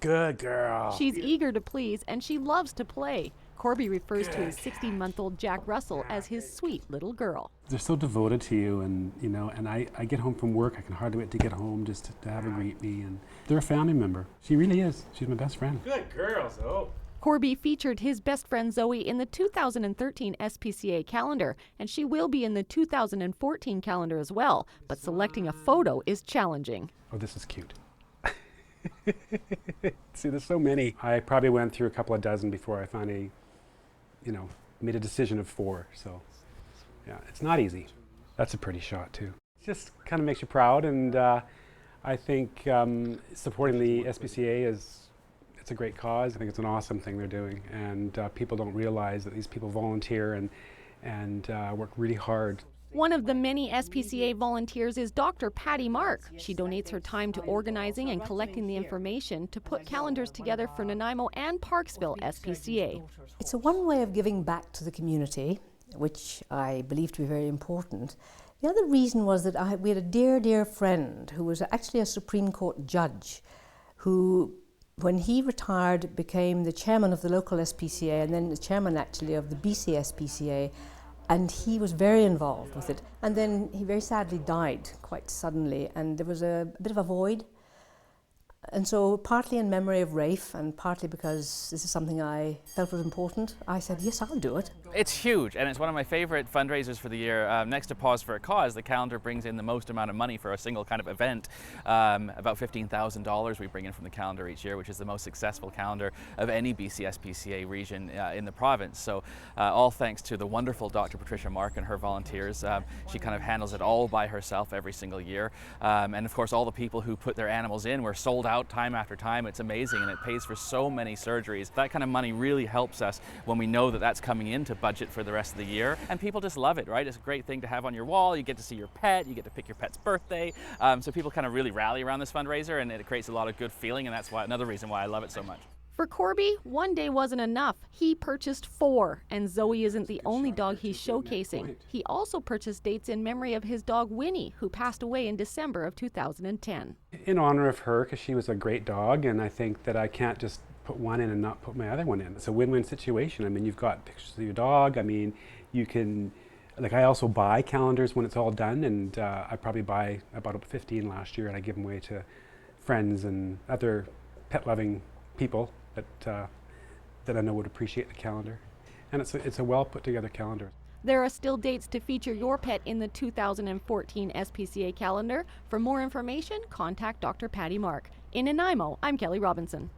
Good girl. She's eager to please and she loves to play. Corby refers to his 16-month-old Jack Russell as his sweet little girl. They're so devoted to you, and and I get home from work, I can hardly wait to get home just to have her greet me, and they're a family member. She really is. She's my best friend. Good girl, Zoe. Corby featured his best friend Zoe in the 2013 SPCA calendar, and she will be in the 2014 calendar as well, but selecting a photo is challenging. Oh, this is cute. See, there's so many. I probably went through a couple of dozen before I finally, made a decision of 4. So, yeah, it's not easy. That's a pretty shot, too. It just kind of makes you proud, and I think supporting the SPCA it's a great cause. I think it's an awesome thing they're doing, and people don't realize that these people volunteer and work really hard. One of the many SPCA volunteers is Dr. Patty Mark. She donates her time to organizing and collecting the information to put calendars together for Nanaimo and Parksville SPCA. It's a one way of giving back to the community, which I believe to be very important. The other reason was that we had a dear, dear friend who was actually a Supreme Court judge who, when he retired, became the chairman of the local SPCA and then the chairman actually of the BC SPCA. And he was very involved with it. And then he very sadly died quite suddenly, and there was a bit of a void. And so partly in memory of Rafe and partly because this is something I felt was important, I said, yes, I'll do it. It's huge, and it's one of my favorite fundraisers for the year. Next to Pause for a Cause, the calendar brings in the most amount of money for a single kind of event. About $15,000 we bring in from the calendar each year, which is the most successful calendar of any BC SPCA region in the province. So all thanks to the wonderful Dr. Patricia Mark and her volunteers. She kind of handles it all by herself every single year. And of course all the people who put their animals in were sold out time after time. It's amazing, and it pays for so many surgeries. That kind of money really helps us when we know that that's coming into budget for the rest of the year, and people just love it, right? It's a great thing to have on your wall. You get to see your pet, you get to pick your pet's birthday, so people kind of really rally around this fundraiser, and it creates a lot of good feeling, and that's another reason why I love it so much. For Corby, one day wasn't enough. He purchased 4, and Zoe isn't the only dog he's showcasing. He also purchased dates in memory of his dog Winnie, who passed away in December of 2010. In honor of her, because she was a great dog, and I think that I can't just put one in and not put my other one in. It's a win-win situation. I mean, you've got pictures of your dog. I mean, you can, I also buy calendars when it's all done, and I bought 15 last year, and I give them away to friends and other pet-loving people that I know would appreciate the calendar. And it's a well put together calendar. There are still dates to feature your pet in the 2014 SPCA calendar. For more information, contact Dr. Patty Mark. In Nanaimo, I'm Kelly Robinson.